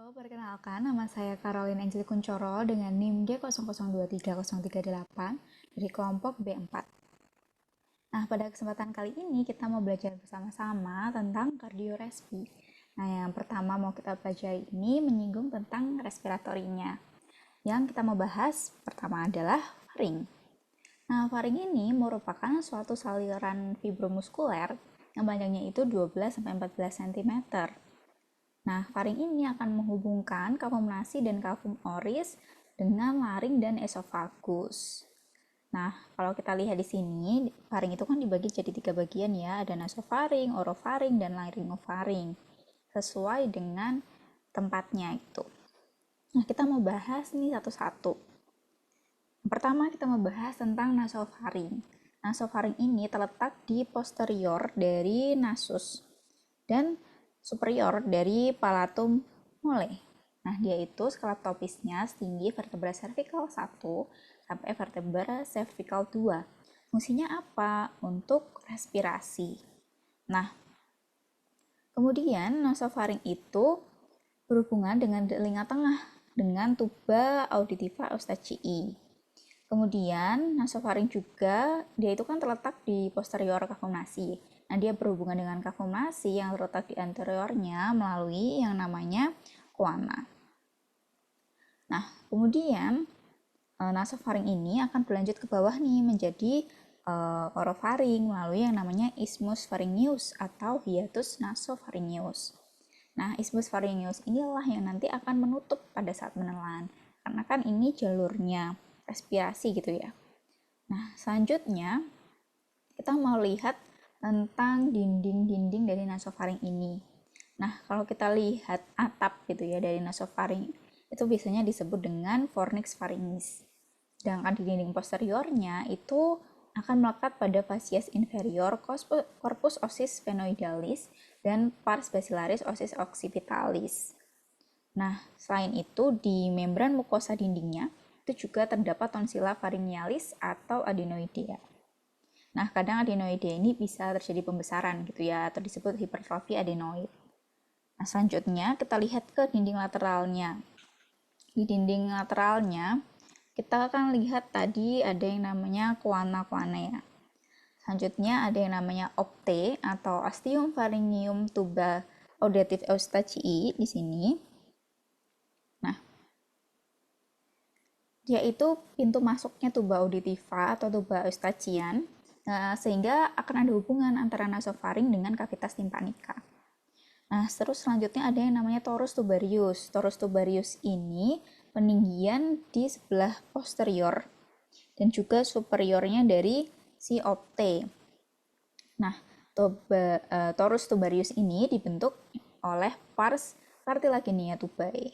Halo, perkenalkan nama saya Caroline Angeli Kuncoro dengan NIM D002338 dari kelompok B4. Nah, pada kesempatan kali ini kita mau belajar bersama-sama tentang kardiorespi. Nah, yang pertama mau kita pelajari ini menyinggung tentang respiratorinya. Yang kita mau bahas pertama adalah faring. Nah, faring ini merupakan suatu saluran fibromuskuler yang panjangnya itu 12-14 cm. Nah, faring ini akan menghubungkan kafum nasi dan kafum oris dengan laring dan esofagus. Nah, kalau kita lihat di sini, faring itu kan dibagi jadi 3 bagian ya, ada nasofaring, orofaring, dan laryngofaring. Sesuai dengan tempatnya itu. Nah, kita mau bahas nih satu-satu. Yang pertama kita membahas tentang nasofaring. Nasofaring ini terletak di posterior dari nasus dan superior dari palatum mole. Nah, dia itu skala topisnya setinggi vertebra cervical 1 sampai vertebra cervical 2. Fungsinya apa? Untuk respirasi. Nah, kemudian nasofaring itu berhubungan dengan telinga tengah dengan tuba auditiva eustachii. Kemudian nasofaring juga dia itu kan terletak di posterior kafum nasi. Nah, dia berhubungan dengan kafum nasi yang terletak di anteriornya melalui yang namanya coana. Nah, kemudian nasofaring ini akan berlanjut ke bawah nih menjadi orofaring melalui yang namanya isthmus pharyngeus atau hiatus nasopharyngeus. Nah, isthmus pharyngeus inilah yang nanti akan menutup pada saat menelan. Karena kan ini jalurnya respirasi gitu ya. Nah, selanjutnya kita mau lihat tentang dinding-dinding dari nasofaring ini. Nah, kalau kita lihat atap gitu ya dari nasofaring, itu biasanya disebut dengan fornix pharynx. Sedangkan di dinding posteriornya itu akan melekat pada facies inferior, corpus ossis sphenoidalis, dan pars basilaris ossis occipitalis. Nah, selain itu di membran mukosa dindingnya itu juga terdapat tonsilla pharyngealis atau adenoidea. Nah, kadang adenoidea ini bisa terjadi pembesaran gitu ya, atau disebut hipertrofi adenoid. Nah, selanjutnya kita lihat ke dinding lateralnya. Di dinding lateralnya, kita akan lihat tadi ada yang namanya coana ya. Selanjutnya ada yang namanya opte atau ostium pharyngeum tuba auditive eustachii di sini. Nah, dia itu pintu masuknya tuba auditiva atau tuba eustachian, sehingga akan ada hubungan antara nasofaring dengan cavitas tympanica. Nah, terus selanjutnya ada yang namanya torus tubarius. Torus tubarius ini peninggian di sebelah posterior dan juga superiornya dari si opte. Nah, torus tubarius ini dibentuk oleh pars cartilaginea tubae.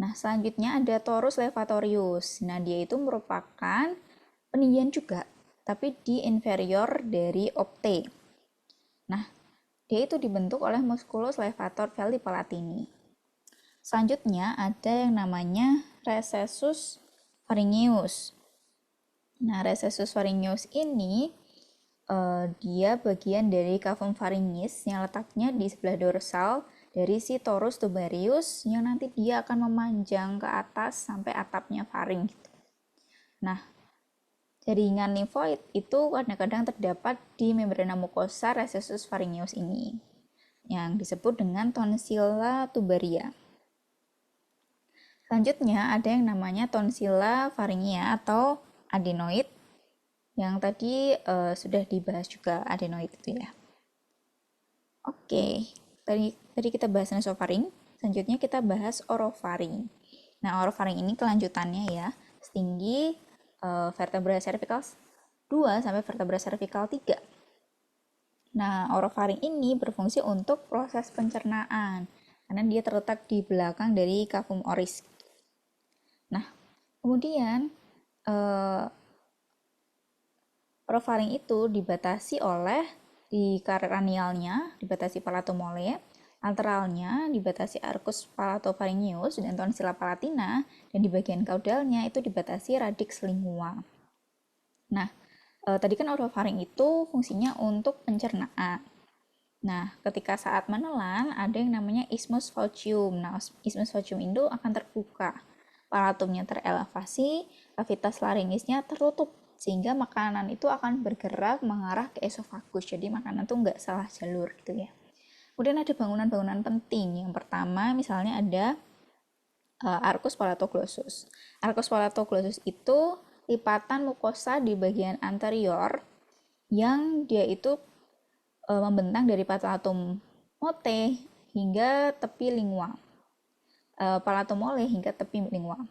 Nah, selanjutnya ada torus levatorius. Nah, dia itu merupakan peninggian juga, tapi di inferior dari opte. Nah, dia itu dibentuk oleh musculus levator velli palatini. Selanjutnya ada yang namanya recessus pharyngeus. Nah, recessus pharyngeus ini dia bagian dari cavum pharyngeus yang letaknya di sebelah dorsal dari si torus tubarius yang nanti dia akan memanjang ke atas sampai atapnya faring gitu. Nah, jaringan limfoid itu kadang-kadang terdapat di membrana mukosa recessus pharyngeus ini yang disebut dengan tonsilla tubaria. Selanjutnya ada yang namanya tonsilla pharyngea atau adenoid yang tadi sudah dibahas juga adenoid itu ya. Oke, tadi kita bahas nasofaring, selanjutnya kita bahas orofaring. Nah, orofaring ini kelanjutannya ya, setinggi vertebra cervical 2 sampai vertebra cervical 3. Nah, orofaring ini berfungsi untuk proses pencernaan karena dia terletak di belakang dari cavum oris. Nah, kemudian orofaring itu dibatasi oleh di kranialnya dibatasi palatum mole, lateralnya dibatasi arcus palatopharyngeus dan tonsilla palatina, dan di bagian caudalnya itu dibatasi radix lingua. Nah, tadi kan orofaring itu fungsinya untuk pencernaan. Nah, ketika saat menelan, ada yang namanya isthmus falcium. Nah, isthmus falcium itu akan terbuka. Palatumnya terelevasi, kavitas laringisnya tertutup, sehingga makanan itu akan bergerak mengarah ke esofagus. Jadi makanan tuh nggak salah jalur gitu ya. Kemudian ada bangunan-bangunan penting. Yang pertama misalnya ada arcus palatoglossus. Arcus palatoglossus itu lipatan mukosa di bagian anterior yang dia itu membentang dari palatum mote hingga tepi lingual. Palatum mole hingga tepi lingual.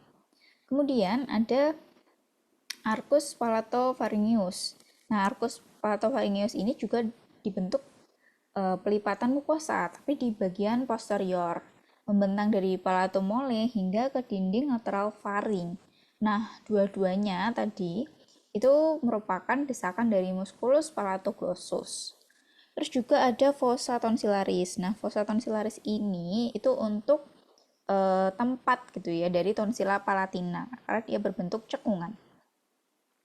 Kemudian ada arcus palatopharyngeus. Nah, arcus palatopharyngeus ini juga dibentuk pelipatan mukosa, tapi di bagian posterior, membentang dari palatum mole hingga ke dinding lateral faring. Nah, dua-duanya tadi itu merupakan desakan dari musculus palatoglossus. Terus juga ada fossa tonsillaris. Nah, fossa tonsillaris ini itu untuk tempat gitu ya dari tonsilla palatina karena dia berbentuk cekungan.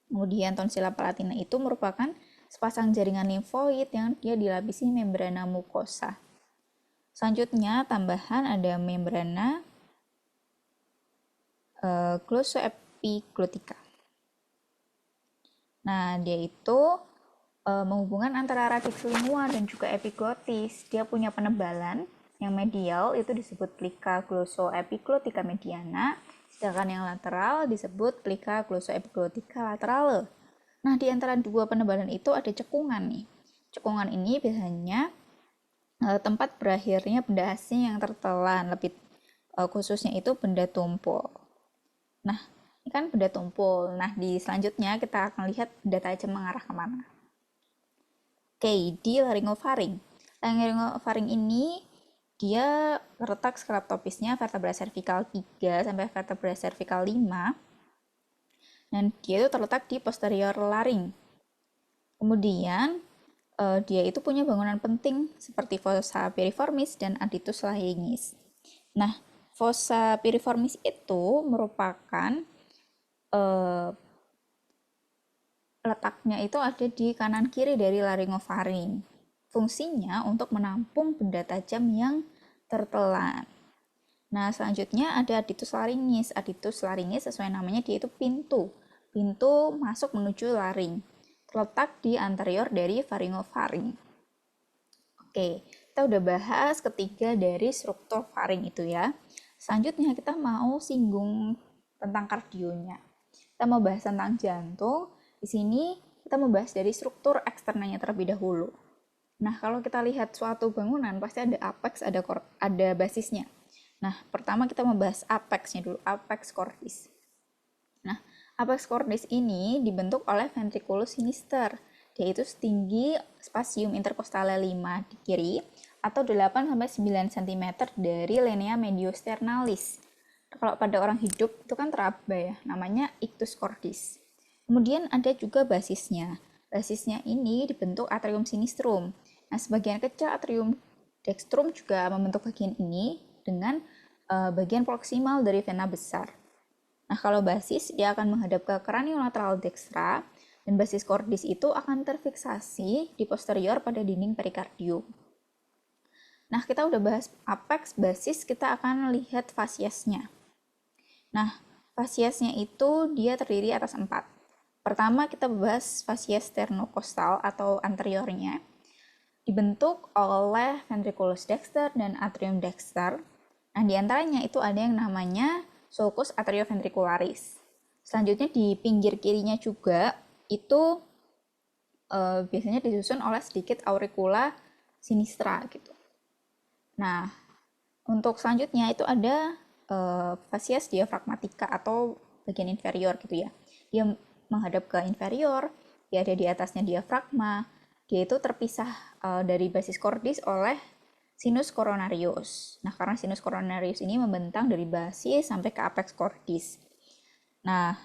Kemudian tonsilla palatina itu merupakan sepasang jaringan limfoid yang dia dilapisi membrana mukosa. Selanjutnya tambahan ada membrana glossoepiglotica. Nah, dia itu menghubungkan antara radix lingua dan juga epiglotis. Dia punya penebalan yang medial itu disebut plica glossoepiglotica mediana, sedangkan yang lateral disebut plica glossoepiglotica laterale. Nah, di antara dua penebalan itu ada cekungan nih. Cekungan ini biasanya tempat berakhirnya benda asing yang tertelan, lebih khususnya itu benda tumpul. Nah, ini kan benda tumpul. Nah, di selanjutnya kita akan lihat benda tajam mengarah kemana. Oke, di laryngofaring. Laryngofaring ini dia terletak skraptopisnya vertebra cervical 3 sampai vertebra cervical 5. Dan dia itu terletak di posterior laring. Kemudian dia itu punya bangunan penting seperti fossa piriformis dan adytus laryngis. Nah, fossa piriformis itu merupakan letaknya itu ada di kanan kiri dari laryngofaring. Fungsinya untuk menampung benda tajam yang tertelan. Nah, selanjutnya ada adytus laryngis. Adytus laryngis sesuai namanya dia itu pintu masuk menuju laring, terletak di anterior dari pharyngofaring. Oke, kita udah bahas ketiga dari struktur faring itu ya. Selanjutnya kita mau singgung tentang kardionya. Kita mau bahas tentang jantung. Di sini kita mau bahas dari struktur eksternalnya terlebih dahulu. Nah, kalau kita lihat suatu bangunan pasti ada apex, ada basisnya. Nah, pertama kita membahas apexnya dulu, apex cordis. Nah, apex cordis ini dibentuk oleh ventriculus sinister. Dia itu setinggi spasium intercostale 5 di kiri atau 8-9 cm dari linea mediosternalis. Kalau pada orang hidup itu kan teraba ya, namanya ictus cordis. Kemudian ada juga basisnya. Basisnya ini dibentuk atrium sinistrum. Nah, sebagian kecil atrium dextrum juga membentuk bagian ini dengan bagian proksimal dari vena besar. Nah, kalau basis dia akan menghadap ke craniolateral dextra dan basis cordis itu akan terfiksasi di posterior pada dinding perikardium. Nah, kita udah bahas apex, basis, kita akan lihat fasiesnya. Nah, fasiesnya itu dia terdiri atas 4. Pertama kita bahas fasies sternocostal atau anteriornya. Dibentuk oleh ventriculus dexter dan atrium dexter. Nah, di antaranya itu ada yang namanya sulcus atrioventricularis. Selanjutnya di pinggir kirinya juga itu biasanya disusun oleh sedikit auricula sinistra gitu. Nah, untuk selanjutnya itu ada fasies diafragmatica atau bagian inferior gitu ya. Dia menghadap ke inferior, dia ada di atasnya diafragma. Dia itu terpisah dari basis cordis oleh sinus coronarius. Nah, karena sinus coronarius ini membentang dari basis sampai ke apex cordis. Nah,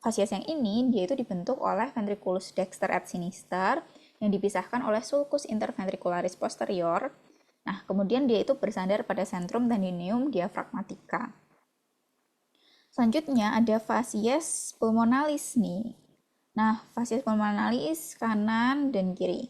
fasies yang ini dia itu dibentuk oleh ventriculus dexter et sinister yang dipisahkan oleh sulcus interventricularis posterior. Nah, kemudian dia itu bersandar pada centrum tendineum diafragmatica. Selanjutnya ada fasies pulmonalis nih. Nah, fasies pulmonalis kanan dan kiri.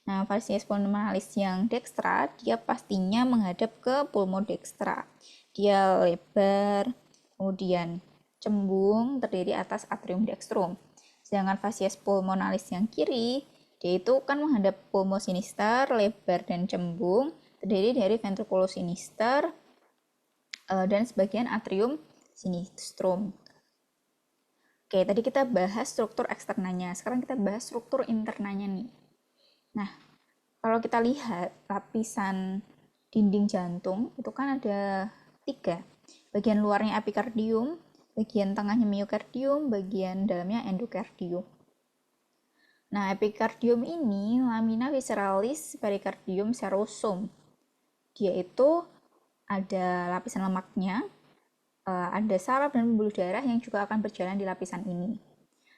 Nah, vasies pulmonalis yang dekstra, dia pastinya menghadap ke pulmodekstra. Dia lebar, kemudian cembung, terdiri atas atrium dextrum. Sedangkan vasies pulmonalis yang kiri, dia itu kan menghadap pulmo sinister, lebar dan cembung, terdiri dari ventriculus sinister dan sebagian atrium sinistrum. Oke, tadi kita bahas struktur eksternanya. Sekarang kita bahas struktur internanya nih. Nah, kalau kita lihat lapisan dinding jantung itu kan ada 3. Bagian luarnya epikardium, bagian tengahnya miokardium, bagian dalamnya endokardium. Nah, epikardium ini lamina visceralis perikardium serosum. Dia itu ada lapisan lemaknya, ada saraf dan pembuluh darah yang juga akan berjalan di lapisan ini.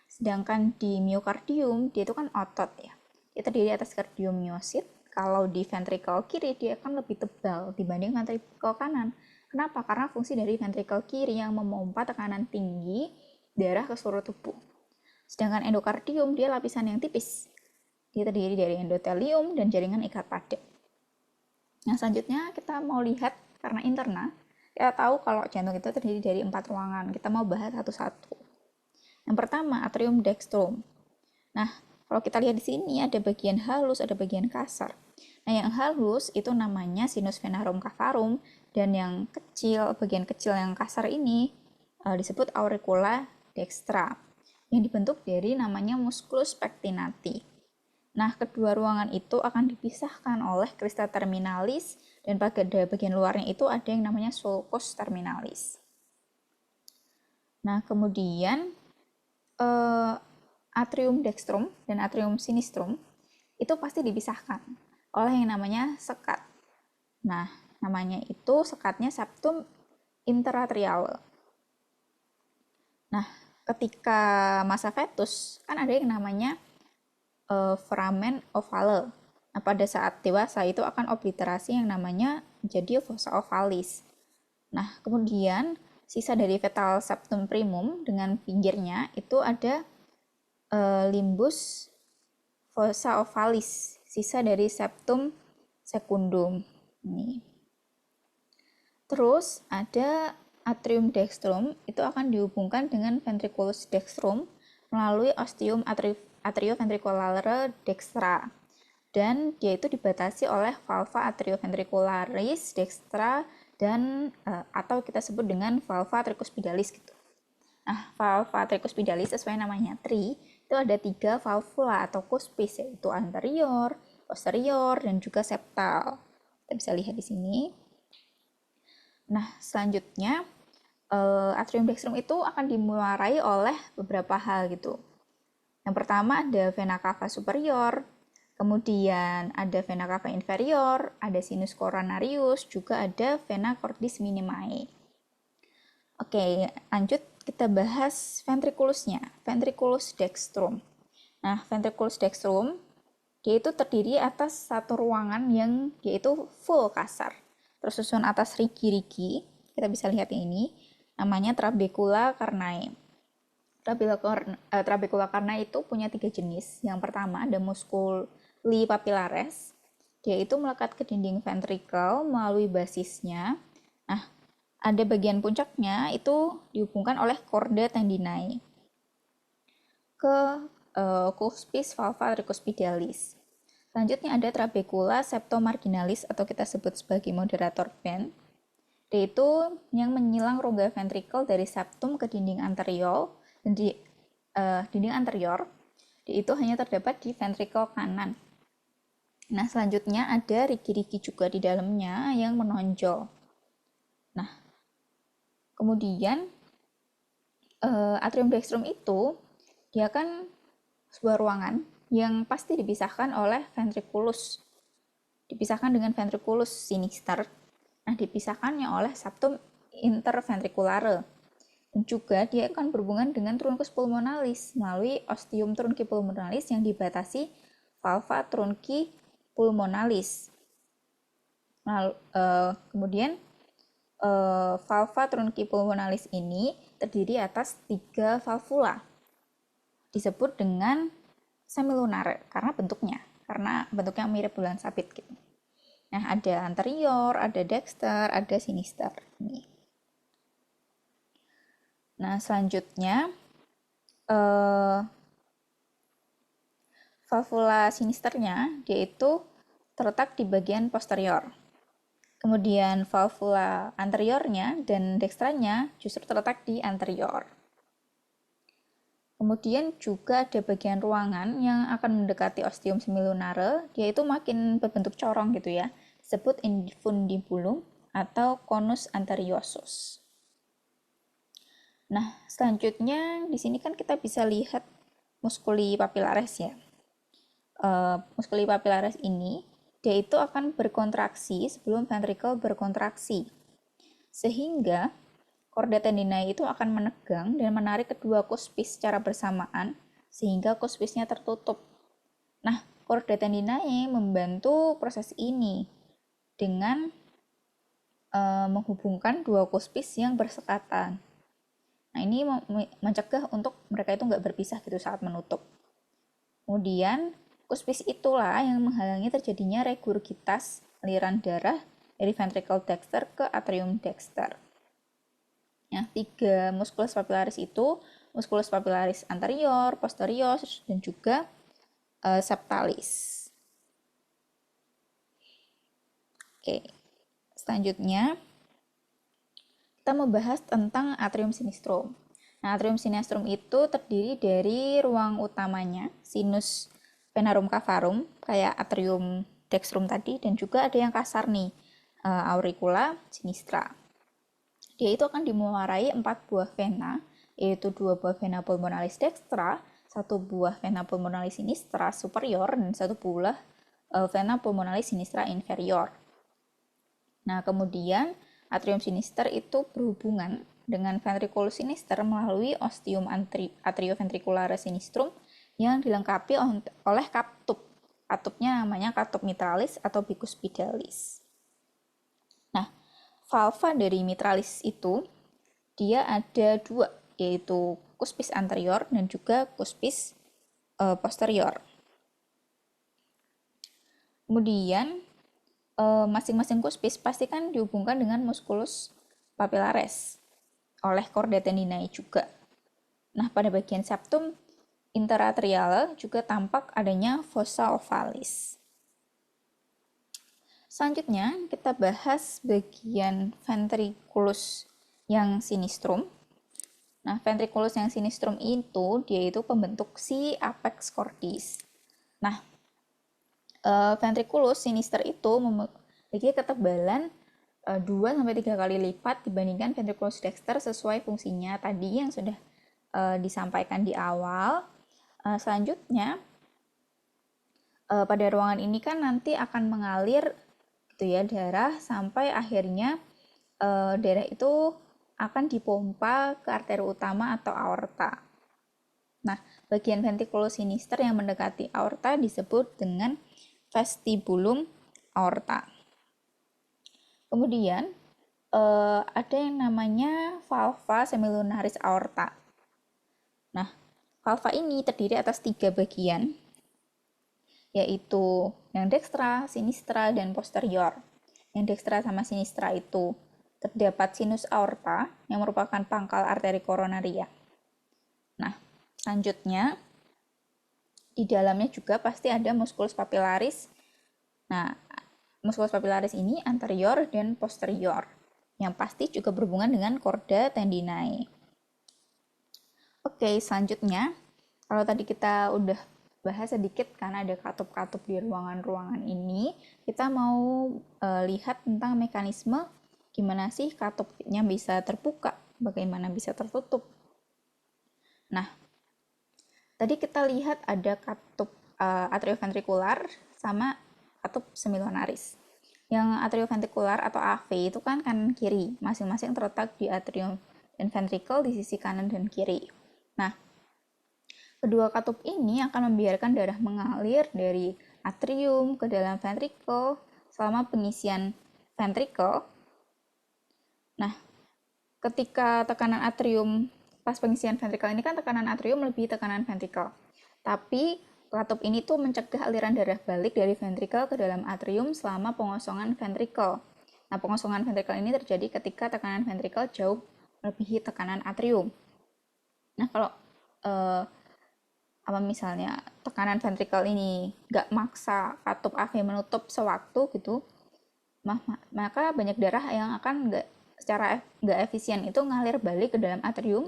Sedangkan di miokardium, dia itu kan otot ya. Dia terdiri atas kardiomyosit. Kalau di ventrikel kiri, dia akan lebih tebal dibanding ventrikel kanan. Kenapa? Karena fungsi dari ventrikel kiri yang memompa tekanan tinggi darah ke seluruh tubuh. Sedangkan endokardium, dia lapisan yang tipis. Dia terdiri dari endotelium dan jaringan ikat padat. Nah, selanjutnya kita mau lihat karena interna, kita tahu kalau jantung itu terdiri dari 4 ruangan. Kita mau bahas satu-satu. Yang pertama, atrium dextrum. Nah, kalau kita lihat di sini ada bagian halus, ada bagian kasar. Nah, yang halus itu namanya sinus venarum cavarum, dan yang kecil, bagian kecil yang kasar ini disebut auricula dextra, yang dibentuk dari namanya musculus pectinati. Nah, kedua ruangan itu akan dipisahkan oleh crista terminalis, dan pada bagian luarnya itu ada yang namanya sulcus terminalis. Nah, kemudian atrium dextrum dan atrium sinistrum itu pasti dipisahkan oleh yang namanya sekat. Nah, namanya itu sekatnya septum interatrial. Nah, ketika masa fetus kan ada yang namanya foramen ovale. Nah, pada saat dewasa itu akan obliterasi yang namanya menjadi fossa ovalis. Nah, kemudian sisa dari fetal septum primum dengan pinggirnya itu ada limbus fossa ovalis, sisa dari septum secundum. Ini. Terus ada atrium dextrum, itu akan dihubungkan dengan ventriculus dextrum melalui ostium atrioventriculare dextra. Dan dia itu dibatasi oleh valva atrioventricularis dextra dan atau kita sebut dengan valva tricuspidalis gitu. Nah, valva tricuspidalis sesuai namanya tri, itu ada 3 valvula atau cuspis, yaitu anterior, posterior, dan juga septal. Kita bisa lihat di sini. Nah, selanjutnya atrium dextrum itu akan dimulai oleh beberapa hal gitu. Yang pertama ada vena cava superior, kemudian ada vena cava inferior, ada sinus coronarius, juga ada vena cordis minimi. Oke, lanjut kita bahas ventriculusnya, ventriculus dextrum. Nah, ventriculus dextrum dia itu terdiri atas satu ruangan yang dia itu full kasar, tersusun atas rigi-rigi. Kita bisa lihat ini, namanya trabecula carnae. Trabecula carnae itu punya 3 jenis. Yang pertama ada musculi papillaris. Dia itu melekat ke dinding ventrikel melalui basisnya. Nah, ada bagian puncaknya itu dihubungkan oleh chorda tendinae ke cuspis valva tricuspidalis. Selanjutnya ada trabecula septomarginalis atau kita sebut sebagai moderator band. Dia itu yang menyilang rongga ventrikel dari septum ke dinding anterior, dan di dinding anterior dia itu hanya terdapat di ventrikel kanan. Nah, selanjutnya ada rigi-rigi juga di dalamnya yang menonjol. Nah, kemudian atrium dextrum itu dia kan sebuah ruangan yang pasti dipisahkan oleh ventriculus. Dipisahkan dengan ventriculus sinister. Nah, dipisahkannya oleh septum interventriculare. Dan juga dia akan berhubungan dengan truncus pulmonalis melalui ostium trunci pulmonalis yang dibatasi valva trunci pulmonalis. Lalu, kemudian valva trunci pulmonalis ini terdiri atas 3 valvula. Disebut dengan semilunar karena bentuknya. karena bentuknya mirip bulan sabit gitu. Nah, ada anterior, ada dexter, ada sinister. Nah, selanjutnya valvula sinisternya dia itu terletak di bagian posterior. Kemudian valvula anteriornya dan dextranya justru terletak di anterior. Kemudian juga ada bagian ruangan yang akan mendekati ostium semilunare, dia itu makin berbentuk corong gitu ya, disebut infundibulum atau conus anteriosus. Nah, selanjutnya di sini kan kita bisa lihat muskuli papilaris ya. Muskuli papilaris ini dia itu akan berkontraksi sebelum ventricle berkontraksi, sehingga korda tendinae itu akan menegang dan menarik kedua cuspis secara bersamaan sehingga cuspisnya tertutup. Nah, korda tendinae membantu proses ini dengan menghubungkan dua cuspis yang bersekatan. Nah, ini mencegah untuk mereka itu nggak berpisah gitu saat menutup. Kemudian, cuspis itulah yang menghalangi terjadinya regurgitas aliran darah dari ventricle dexter ke atrium dexter. Ya, 3 musculus papilaris itu musculus papilaris anterior, posterior, dan juga septalis. Oke, selanjutnya kita membahas tentang atrium sinistrum. Nah, atrium sinistrum itu terdiri dari ruang utamanya, sinus venarum cavarum, kayak atrium dextrum tadi, dan juga ada yang kasar nih, auricula sinistra. Dia itu akan dimuarai 4 buah vena, yaitu 2 buah vena pulmonalis dextra, 1 buah vena pulmonalis sinistra superior, dan 1 buah vena pulmonalis sinistra inferior. Nah, kemudian atrium sinister itu berhubungan dengan ventriculus sinister melalui ostium atrioventricularis sinistrum yang dilengkapi oleh katup. Katupnya namanya katup mitralis atau bicuspidalis. Nah, valva dari mitralis itu dia ada 2, yaitu cuspis anterior dan juga cuspis posterior. Kemudian masing-masing cuspis pasti kan dihubungkan dengan musculus papilaris oleh korda tendinae juga. Nah, pada bagian septum interatrial juga tampak adanya fossa ovalis. Selanjutnya, kita bahas bagian ventriculus yang sinistrum. Nah, ventriculus yang sinistrum itu, dia itu pembentuk si apex cordis. Nah, ventriculus sinister itu memiliki ketebalan 2-3 kali lipat dibandingkan ventriculus dexter sesuai fungsinya tadi yang sudah disampaikan di awal. Selanjutnya, pada ruangan ini kan nanti akan mengalir gitu ya darah sampai akhirnya darah itu akan dipompa ke arteri utama atau aorta. Nah, bagian ventriculus sinister yang mendekati aorta disebut dengan vestibulum aorta. Kemudian ada yang namanya valva semilunaris aorta. Nah, valva ini terdiri atas 3 bagian, yaitu yang dextra, sinistra, dan posterior. Yang dextra sama sinistra itu terdapat sinus aorta yang merupakan pangkal arteri koronaria. Nah, selanjutnya di dalamnya juga pasti ada musculus papilaris. Nah, musculus papilaris ini anterior dan posterior, yang pasti juga berhubungan dengan korda tendinae. Oke, selanjutnya, kalau tadi kita udah bahas sedikit karena ada katup-katup di ruangan-ruangan ini, kita mau lihat tentang mekanisme gimana sih katupnya bisa terbuka, bagaimana bisa tertutup. Nah, tadi kita lihat ada katup atrioventrikular sama katup semilunaris. Yang atrioventrikular atau AV itu kan kanan kiri, masing-masing terletak di atrium dan ventricle di sisi kanan dan kiri. Nah, kedua katup ini akan membiarkan darah mengalir dari atrium ke dalam ventricle selama pengisian ventricle. Nah, ketika tekanan atrium pas pengisian ventricle ini kan tekanan atrium lebih tekanan ventricle. Tapi katup ini tuh mencegah aliran darah balik dari ventrikel ke dalam atrium selama pengosongan ventrikel. Nah, pengosongan ventrikel ini terjadi ketika tekanan ventrikel jauh melebihi tekanan atrium. Nah, kalau misalnya tekanan ventrikel ini nggak maksa katup AV menutup sewaktu gitu, maka banyak darah yang akan secara nggak efisien itu ngalir balik ke dalam atrium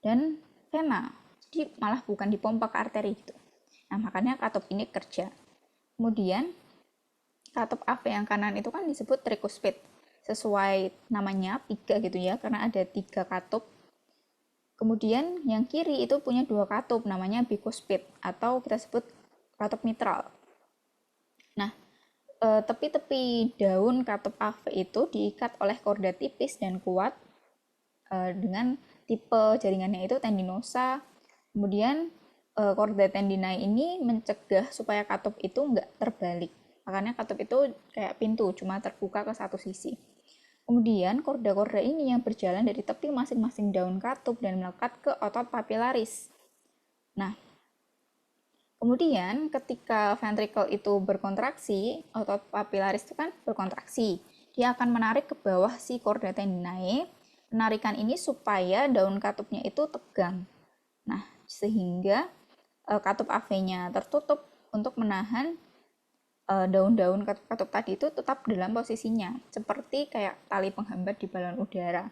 dan vena. Jadi malah bukan dipompa ke arteri gitu. Nah, makanya katup ini kerja. Kemudian katup AV yang kanan itu kan disebut tricuspid. Sesuai namanya 3 gitu ya, karena ada 3 katup. Kemudian yang kiri itu punya 2 katup, namanya bicuspid atau kita sebut katup mitral. Nah, tepi-tepi daun katup AV itu diikat oleh korda tipis dan kuat dengan tipe jaringannya itu tendinosa. Kemudian korda tendinae ini mencegah supaya katup itu nggak terbalik. Makanya katup itu kayak pintu, cuma terbuka ke satu sisi. Kemudian korda-korda ini yang berjalan dari tepi masing-masing daun katup dan melekat ke otot papilaris. Nah, kemudian ketika ventrikel itu berkontraksi, otot papilaris itu kan berkontraksi. Dia akan menarik ke bawah si korda tendinae. Penarikan ini supaya daun katupnya itu tegang. Nah, sehingga katup AV-nya tertutup untuk menahan daun-daun katup tadi itu tetap dalam posisinya, seperti kayak tali penghambat di balon udara.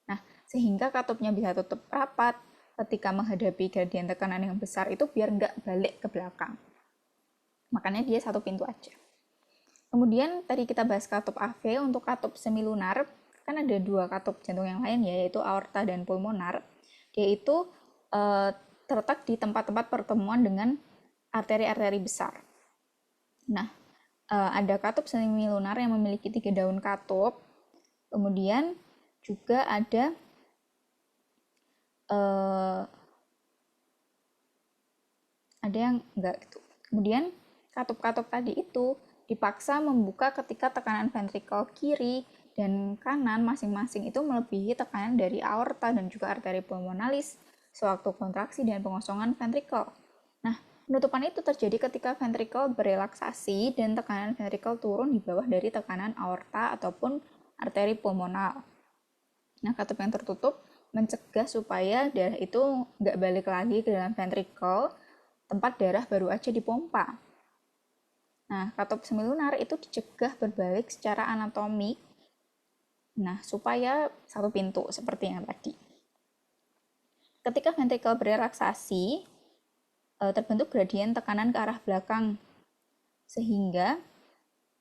Nah, sehingga katupnya bisa tutup rapat ketika menghadapi gradien tekanan yang besar itu biar nggak balik ke belakang. Makanya dia satu pintu aja. Kemudian tadi kita bahas katup AV. Untuk katup semilunar, kan ada 2 katup jantung yang lain ya, yaitu aorta dan pulmonar. Dia itu terletak di tempat-tempat pertemuan dengan arteri-arteri besar. Nah, ada katup semilunar yang memiliki 3 daun katup. Kemudian juga ada yang enggak gitu. Kemudian katup-katup tadi itu dipaksa membuka ketika tekanan ventrikel kiri dan kanan masing-masing itu melebihi tekanan dari aorta dan juga arteri pulmonalis sewaktu kontraksi dan pengosongan ventrikel. Nah, penutupan itu terjadi ketika ventrikel berelaksasi dan tekanan ventrikel turun di bawah dari tekanan aorta ataupun arteri pulmonal. Nah, katup yang tertutup mencegah supaya darah itu nggak balik lagi ke dalam ventrikel, tempat darah baru aja dipompa. Nah, katup semilunar itu dicegah berbalik secara anatomik, nah supaya satu pintu seperti yang tadi. Ketika ventrikel berelaksasi, terbentuk gradien tekanan ke arah belakang, sehingga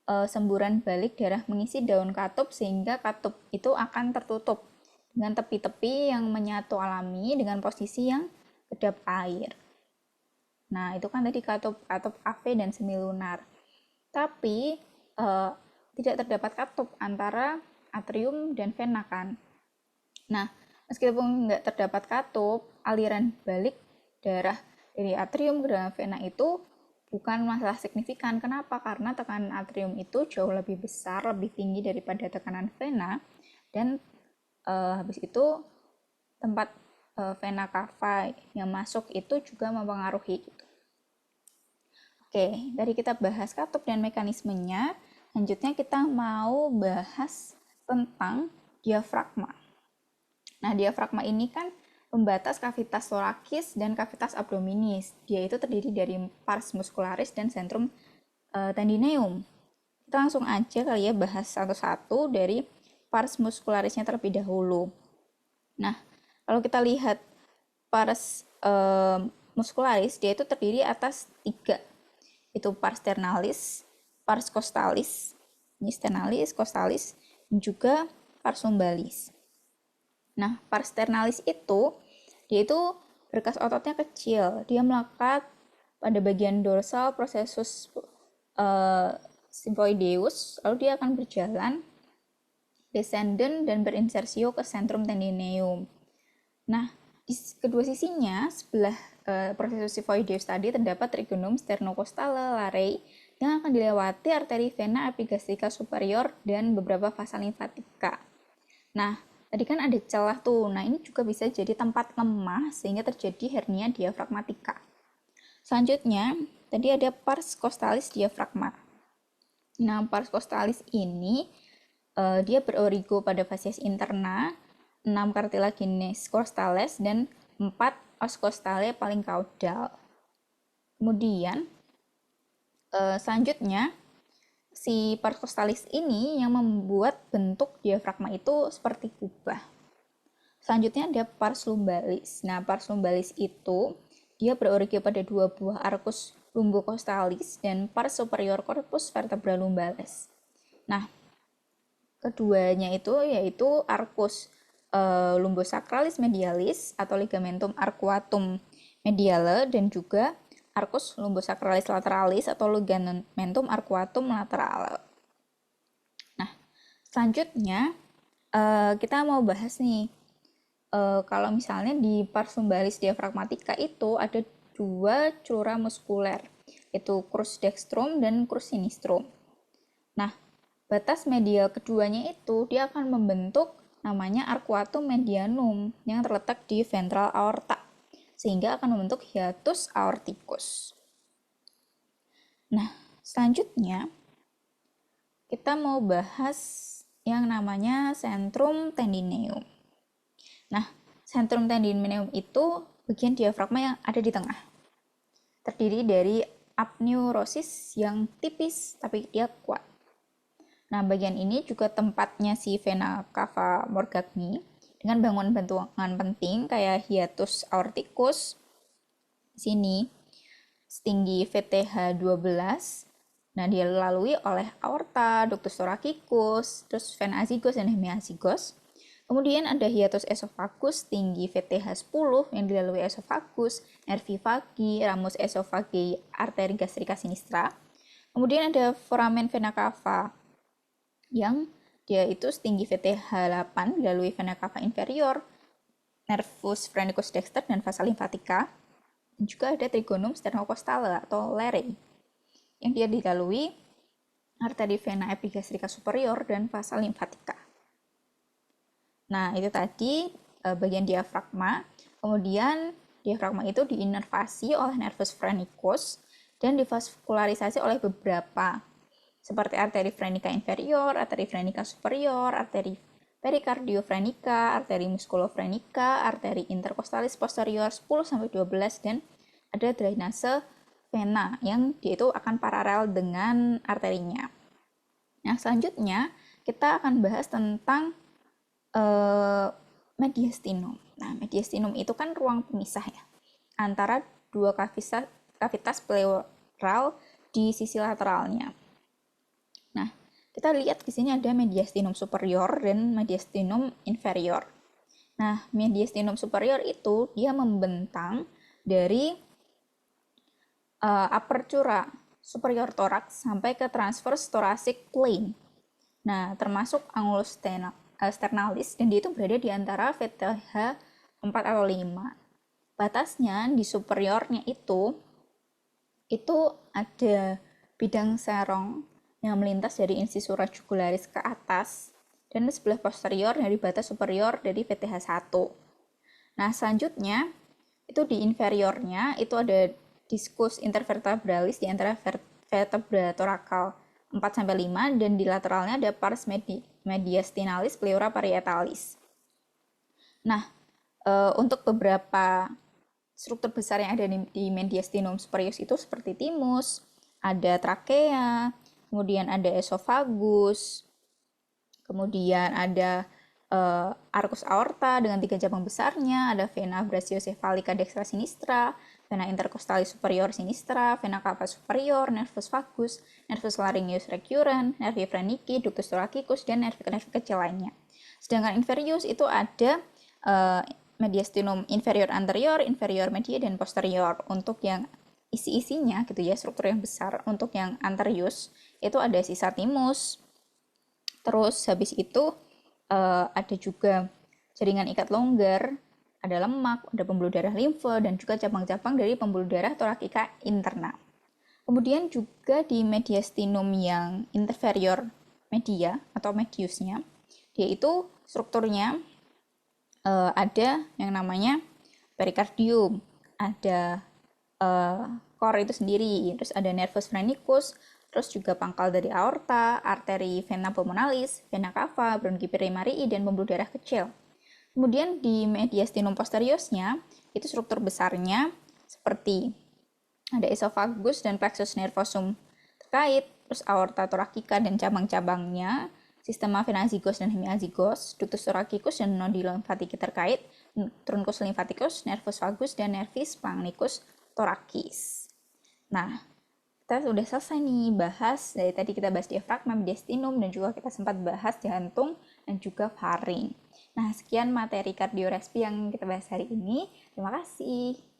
semburan balik darah mengisi daun katup sehingga katup itu akan tertutup dengan tepi-tepi yang menyatu alami dengan posisi yang kedap air. Nah, itu kan tadi katup AV dan semilunar. Tapi tidak terdapat katup antara atrium dan vena kan. Nah, meskipun nggak terdapat katup, aliran balik darah dari atrium ke dalam vena itu bukan masalah signifikan. Kenapa? Karena tekanan atrium itu jauh lebih besar, lebih tinggi daripada tekanan vena, dan habis itu tempat vena cava yang masuk itu juga mempengaruhi gitu. Oke, dari kita bahas katup dan mekanismenya, selanjutnya kita mau bahas tentang diafragma. Nah, diafragma ini kan pembatas kavitas thoracis dan kavitas abdominis. Dia itu terdiri dari pars muscularis dan centrum tendineum. Kita langsung aja kali ya bahas satu-satu dari pars muscularisnya terlebih dahulu. Nah, kalau kita lihat pars muscularis, dia itu terdiri atas 3. Itu pars sternalis, pars costalis, ini sternalis, costalis, dan juga pars lumbalis. Nah, pars sternalis itu, dia itu berkas ototnya kecil. Dia melekat pada bagian dorsal processus symphoideus, lalu dia akan berjalan descendant dan berinsersio ke centrum tendineum. Nah, di kedua sisinya, sebelah processus symphoideus tadi terdapat trigonum sternocostale larei yang akan dilewati arteri vena epigastrika superior dan beberapa vasa limfatika. Nah, tadi kan ada celah tuh. Nah, ini juga bisa jadi tempat lemah sehingga terjadi hernia diafragmatika. Selanjutnya, tadi ada pars costalis diafragma. Nah, pars costalis ini dia berorigo pada facies interna, 6 cartilaginous costales, dan 4 os costale paling caudal. Kemudian, selanjutnya, si pars costalis ini yang membuat bentuk diafragma itu seperti kubah. Selanjutnya ada pars lumbalis. Nah, pars lumbalis itu dia berorigo pada 2 buah arcus lumbocostalis dan pars superior corpus vertebra lumbalis. Nah, keduanya itu yaitu arcus lumbosacralis medialis atau ligamentum arcuatum mediale dan juga arcus lumbosacralis lateralis atau ligamentum arcuatum laterale. Nah, selanjutnya kita mau bahas nih, kalau misalnya di pars lumbalis diafragmatica itu ada 2 crura muskuler, yaitu crus dextrum dan crus sinistrum. Nah, batas medial keduanya itu dia akan membentuk namanya arcuatum medianum yang terletak di ventral aorta, sehingga akan membentuk hiatus aorticus. Nah, selanjutnya kita mau bahas yang namanya centrum tendineum. Nah, centrum tendineum itu bagian diafragma yang ada di tengah. Terdiri dari apneurosis yang tipis tapi dia kuat. Nah, bagian ini juga tempatnya si vena cava morgagni dengan bangunan penting kayak hiatus aorticus di sini setinggi VTH 12. Nah, dia dilalui oleh aorta, ductus thoracicus, terus vena azygos dan hemiazygos. Kemudian ada hiatus esophagus tinggi VTH 10 yang dilalui esophagus, nervi vagi, ramus esofagi, arteri gastrica sinistra. Kemudian ada foramen vena cava yang dia itu setinggi VTH 8 dilalui vena cava inferior, nervus phrenicus dexter dan vasa lymphatica. Dan juga ada trigonum sternocostale atau lere yang dia dilalui arteri vena epigastrica superior dan vasa lymphatica. Nah, itu tadi bagian diafragma. Kemudian diafragma itu diinervasi oleh nervus phrenicus dan divaskularisasi oleh beberapa seperti arteri phrenica inferior, arteri phrenica superior, arteri pericardiofrenica, arteri musculofrenica, arteri intercostalis posterior 10-12 dan ada drainase vena yang dia itu akan paralel dengan arterinya. Nah, selanjutnya kita akan bahas tentang mediastinum. Nah, mediastinum itu kan ruang pemisah ya antara dua kavitas pleural di sisi lateralnya. Nah, kita lihat di sini ada mediastinum superior dan mediastinum inferior. Nah, mediastinum superior itu dia membentang dari apertura superior thorax sampai ke transverse thoracic plane. Nah, termasuk angulus sternalis dan dia itu berada di antara VTH 4 atau 5. Batasnya di superiornya itu ada bidang serong yang melintas dari incisura jugularis ke atas dan di sebelah posterior dari batas superior dari VTH 1. Nah, selanjutnya itu di inferiornya itu ada discus intervertebralis di antara vertebra torakal 4-5 dan di lateralnya ada pars mediastinalis pleura parietalis. Nah, untuk beberapa struktur besar yang ada di mediastinum superior itu seperti timus, ada trakea, kemudian ada esophagus, kemudian ada arcus aorta dengan 3 cabang besarnya, ada vena brachiocephalica dextra sinistra, vena intercostalis superior sinistra, vena cava superior, nervus vagus, nervus laryngeus recurrens, nervi phrenici, ductus thoracicus, dan nervi-nervi kecil lainnya. Sedangkan inferius itu ada mediastinum inferior anterior, inferior media, dan posterior. Untuk yang isi-isinya gitu ya, struktur yang besar. Untuk yang anterius itu ada sisa timus. Terus habis itu ada juga jaringan ikat longgar, ada lemak, ada pembuluh darah limfe, dan juga cabang-cabang dari pembuluh darah torakika interna. Kemudian juga di mediastinum yang inferior media atau mediusnya, yaitu strukturnya ada yang namanya perikardium, ada core itu sendiri, terus ada nervus phrenicus, terus juga pangkal dari aorta, arteri vena pulmonalis, vena cava, bronchi primarii, dan pembuluh darah kecil. Kemudian di mediastinum posteriornya, itu struktur besarnya seperti ada esophagus dan plexus nervosum terkait, terus aorta thoracica dan cabang-cabangnya, sistema vena azygos dan hemiazygos, ductus thoracicus dan nodule lymphatic terkait, truncus lymphaticus, nervus vagus, dan nervis splanchnicus thoracis. Nah, kita sudah selesai nih bahas, dari tadi kita bahas diafragma, mediastinum, dan juga kita sempat bahas jantung dan juga faring. Nah, sekian materi kardiorespi yang kita bahas hari ini. Terima kasih.